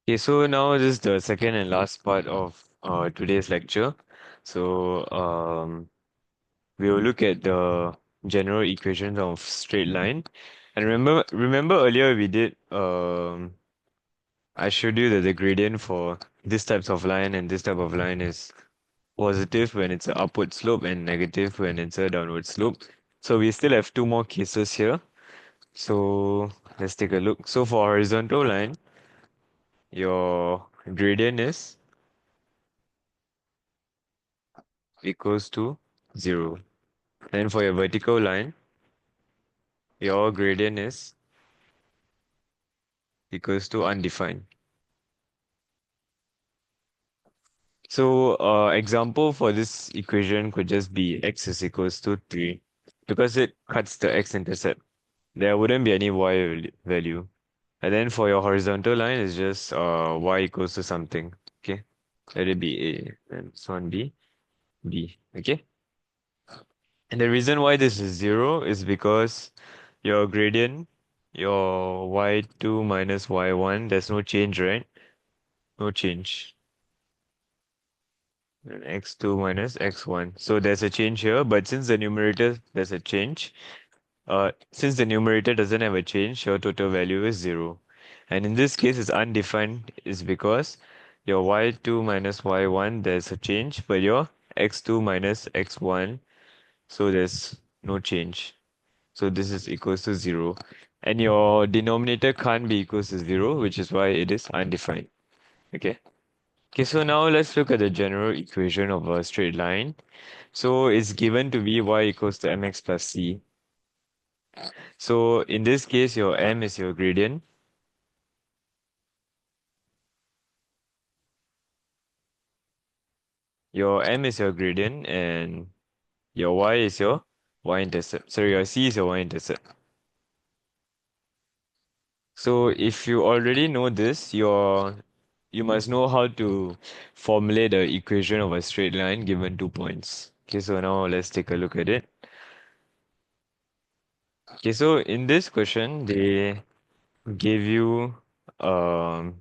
Okay, so now this is the second and last part of today's lecture. So we will look at the general equations of straight line. And remember earlier we did I showed you that the gradient for this types of line and this type of line is positive when it's an upward slope and negative when it's a downward slope. So we still have two more cases here. So let's take a look. So for horizontal line, your gradient is equals to 0. Then for your vertical line, your gradient is equals to undefined. So example for this equation could just be x is equals to 3 because it cuts the x-intercept. There wouldn't be any value. And then for your horizontal line, it's just y equals to something. Okay, let it be a, and this one be b. Okay, and the reason why this is 0 is because your gradient, your y2 minus y1, there's no change, right? No change. And x2 minus x1. So there's a change here, but since the numerator there's a change, since the numerator doesn't have a change, your total value is 0. And in this case, it's undefined is because your y2 minus y1, there's a change, but your x2 minus x1, so there's no change. So this is equals to 0. And your denominator can't be equals to 0, which is why it is undefined. Okay. Okay, so now let's look at the general equation of a straight line. So it's given to be y equals to mx plus c. So in this case, your m is your gradient. Your m is your gradient and your y is your y-intercept. Sorry, your c is your y-intercept. So if you already know this, you must know how to formulate the equation of a straight line given 2 points. Okay, so now let's take a look at it. Okay, so in this question, they give you um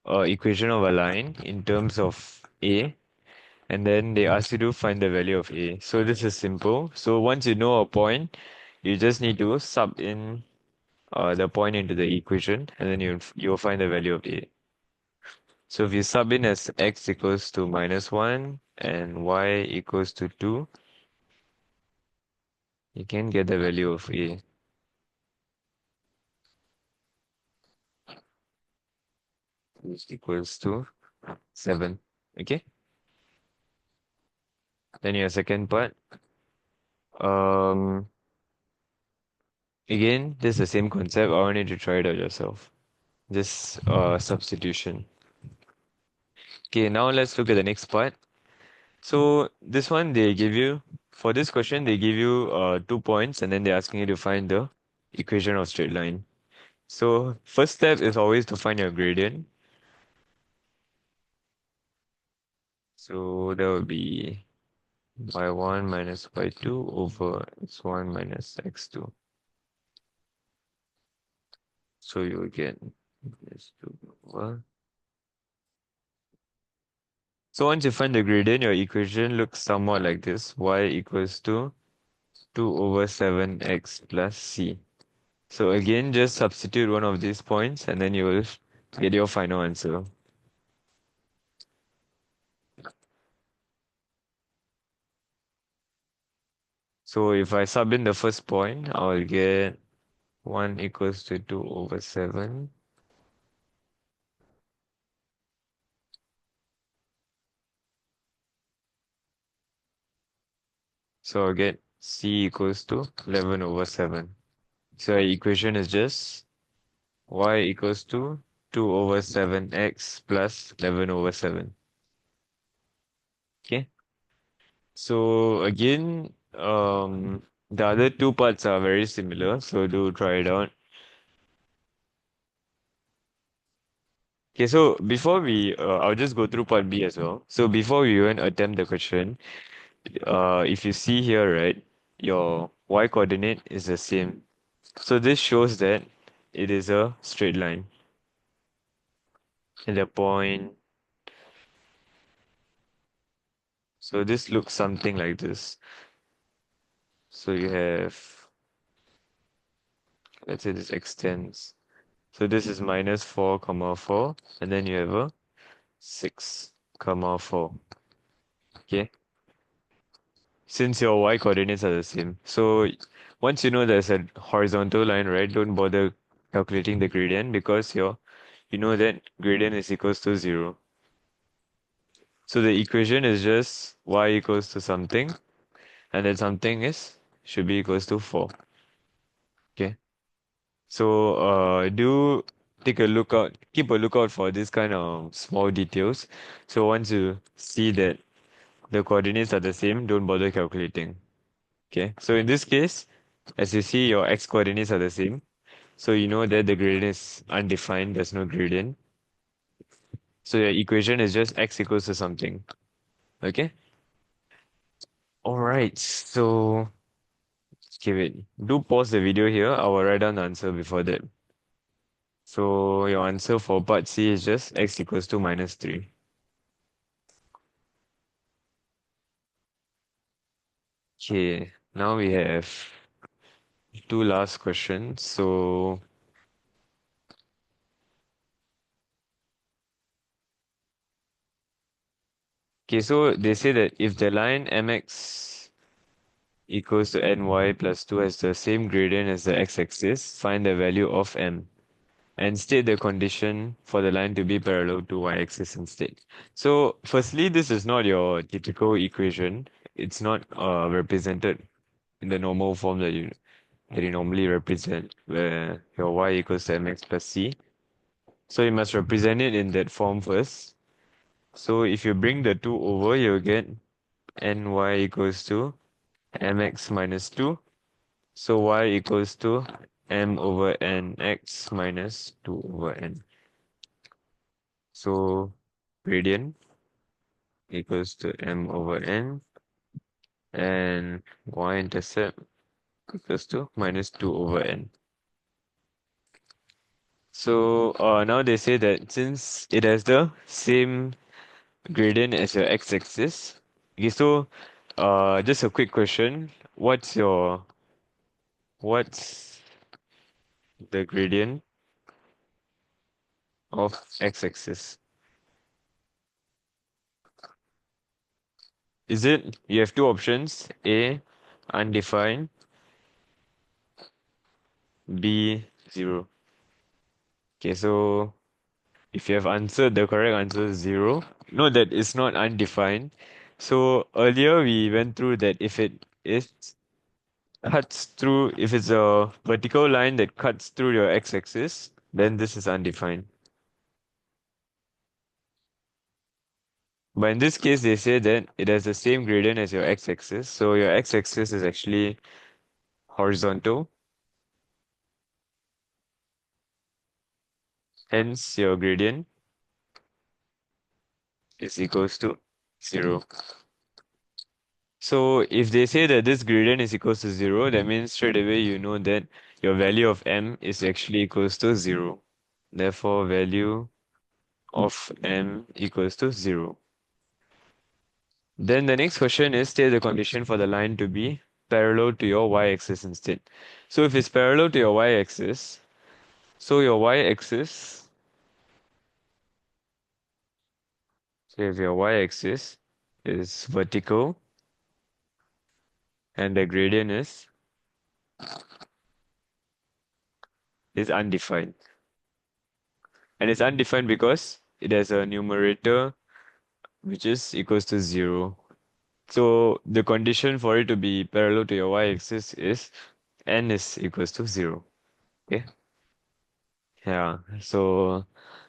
a equation of a line in terms of a, and then they ask you to find the value of a. So this is simple. So once you know a point, you just need to sub in the point into the equation, and then you'll find the value of a. So if you sub in as x equals to minus 1 and y equals to 2, you can get the value of a. Which equals to 7. Okay? Then your second part. Um, Again, this is the same concept. I want you to try it out yourself. This substitution. Okay, now let's look at the next part. So this one they give you, for this question they give you 2 points and then they're asking you to find the equation of straight line. So first step is always to find your gradient. So that would be y1 minus y2 over x1 minus x2. So you will get this 2 over. So once you find the gradient, your equation looks somewhat like this. Y equals to 2 over 7x plus c. So again, just substitute one of these points and then you will get your final answer. So if I sub in the first point, I'll get 1 equals to 2 over 7. So I'll get c equals to 11 over 7. So our equation is just y equals to 2 over 7x plus 11 over 7. Okay. So again, the other two parts are very similar, so do try it out. Okay, so before I'll just go through part B as well. So before we even attempt the question, if you see here, right, your y coordinate is the same. So this shows that it is a straight line. and a point. So this looks something like this. So you have, let's say this extends. So this is minus 4 comma 4, and then you have a 6 comma 4. Okay, since your y coordinates are the same. So once you know there's a horizontal line, right, don't bother calculating the gradient because you know that gradient is equals to 0. So the equation is just y equals to something, and then something is should be equals to 4. Okay. So do take a look out, keep a lookout for this kind of small details. So once you see that the coordinates are the same, don't bother calculating. Okay. So in this case, as you see, your x coordinates are the same. So you know that the gradient is undefined, there's no gradient. So your equation is just x equals to something. Okay? All right. So give it. Do pause the video here. I will write down the answer before that. So your answer for part C is just x equals to minus 3. Okay, now we have two last questions. So, okay, so they say that if the line mx equals to ny plus 2 has the same gradient as the x-axis, find the value of m and state the condition for the line to be parallel to y-axis instead. So, firstly, this is not your typical equation. It's not represented in the normal form that you normally represent, where your y equals to mx plus c. So you must represent it in that form first. So if you bring the 2 over, you'll get ny equals to mx minus 2. So y equals to m over nx minus 2 over n. So gradient equals to m over n and y-intercept equals to minus 2 over n. So now they say that since it has the same gradient as your x-axis. Okay, so just a quick question. What's the gradient of x-axis? Is it you have two options, A undefined, B 0. Okay, so if you have answered the correct answer is 0, no, that is not undefined. So earlier we went through that if it is cuts through, if it's a vertical line that cuts through your x-axis, then this is undefined. But in this case, they say that it has the same gradient as your x-axis. So your x-axis is actually horizontal. Hence, your gradient is equals to 0. So if they say that this gradient is equals to 0, that means straight away you know that your value of m is actually equals to 0. Therefore, value of m equals to 0. Then the next question is state the condition for the line to be parallel to your y-axis instead. So if it's parallel to your y-axis, so your y-axis, so if your y-axis is vertical and the gradient is undefined. And it's undefined because it has a numerator which is equals to 0. So the condition for it to be parallel to your y-axis is n is equals to 0. Okay? Yeah. So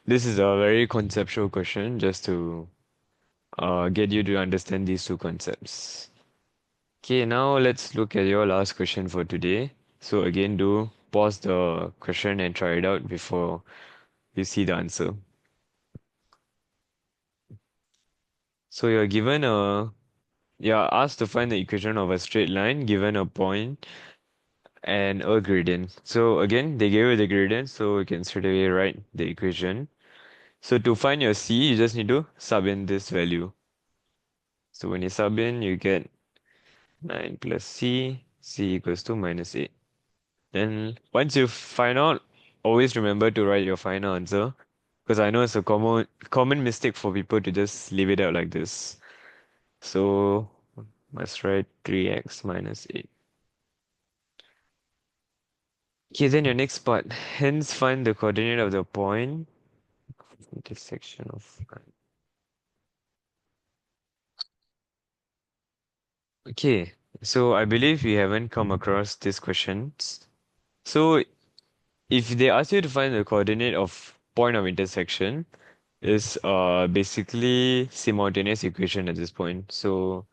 this is a very conceptual question just to get you to understand these two concepts. Okay, now let's look at your last question for today. So again, do pause the question and try it out before you see the answer. So you're asked to find the equation of a straight line given a point and a gradient. So again, they gave you the gradient, so you can straight away write the equation. So to find your C, you just need to sub in this value. So when you sub in, you get 9 plus C equals to minus 8. Then once you find out, always remember to write your final answer. Because I know it's a common mistake for people to just leave it out like this. So must write 3x minus 8. Okay, then your next part. Hence find the coordinate of the point intersection of. Okay, so I believe we haven't come across these questions. So if they ask you to find the coordinate of point of intersection, is basically simultaneous equation at this point. So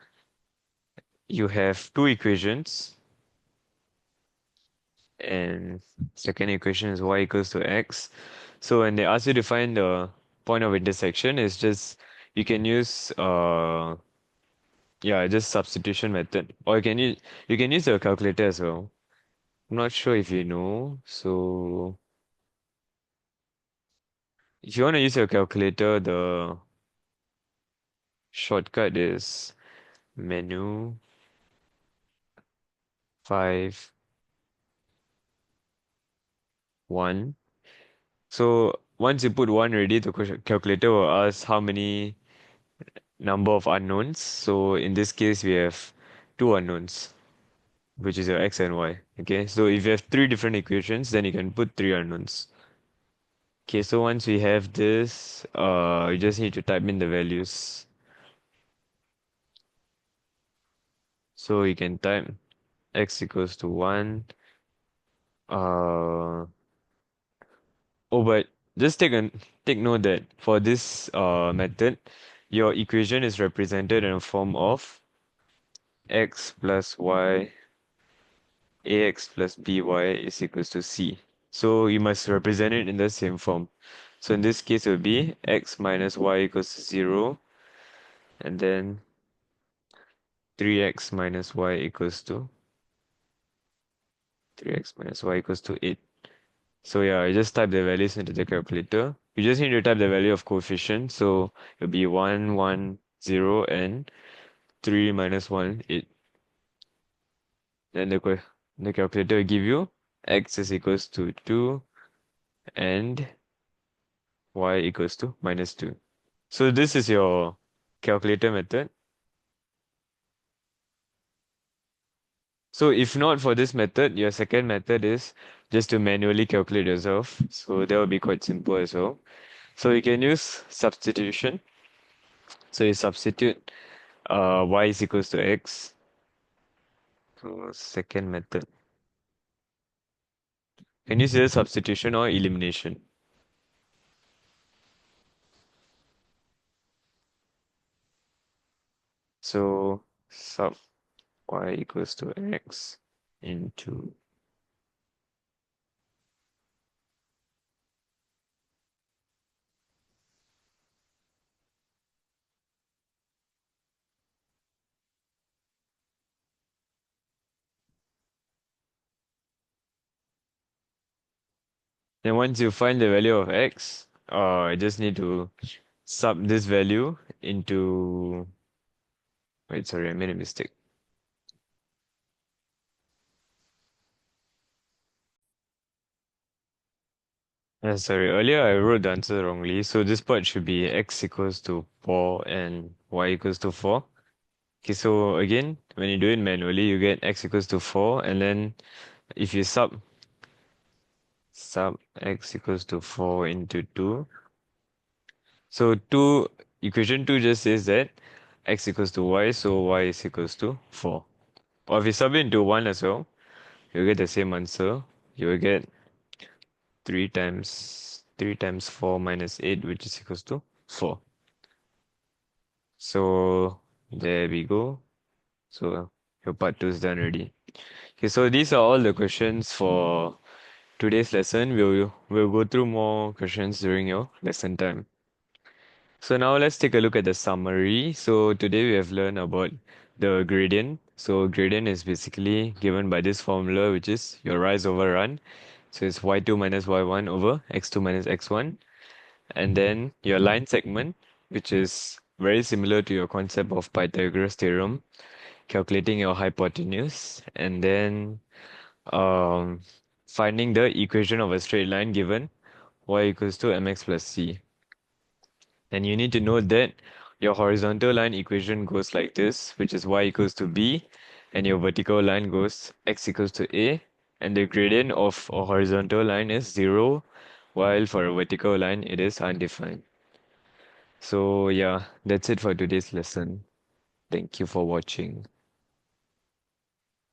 you have two equations, and second equation is y equals to x. So when they ask you to find the point of intersection, it's just you can use yeah, just substitution method, or you can use your calculator as well. I'm not sure if you know. So if you want to use your calculator, the shortcut is menu 5 1. So once you put one already, the calculator will ask how many number of unknowns. So in this case, we have two unknowns, which is your x and y. Okay, so if you have three different equations, then you can put three unknowns. Okay, so once we have this, you just need to type in the values. So you can type x equals to 1. Uh, oh, but just take note that for this method, your equation is represented in a form of x plus y, ax plus by is equals to c. So you must represent it in the same form. So in this case, it will be x minus y equals to 0, and then 3x minus y equals to 3x minus y equals to 8. So yeah, you just type the values into the calculator. You just need to type the value of coefficient. So it'll be 1, 1, 0, and 3 minus 1, 8. Then the calculator will give you x is equals to 2 and y equals to minus 2. So this is your calculator method. So if not for this method, your second method is just to manually calculate yourself. So that will be quite simple as well. So you can use substitution. So you substitute y is equals to x. So second method. Can you say substitution or elimination? So sub y equals to x into. Then once you find the value of x, I just need to sub this value into. Wait, sorry, I made a mistake. Sorry, earlier I wrote the answer wrongly. So this part should be x equals to 4 and y equals to 4. Okay, so again, when you do it manually, you get x equals to 4, and then if you sub x equals to 4 into 2. So equation 2 just says that x equals to y, so y is equals to 4. Or if you sub it into 1 as well, you'll get the same answer. You will get 3 times 4 minus 8, which is equals to 4. So there we go. So your part 2 is done already. Okay, so these are all the questions for today's lesson. We'll go through more questions during your lesson time. So now let's take a look at the summary. So today we have learned about the gradient. So gradient is basically given by this formula, which is your rise over run. So it's y2 minus y1 over x2 minus x1. And then your line segment, which is very similar to your concept of Pythagoras theorem, calculating your hypotenuse, and then um, finding the equation of a straight line given y equals to mx plus c. And you need to know that your horizontal line equation goes like this, which is y equals to b, and your vertical line goes x equals to a, and the gradient of a horizontal line is 0, while for a vertical line it is undefined. So yeah, that's it for today's lesson. Thank you for watching.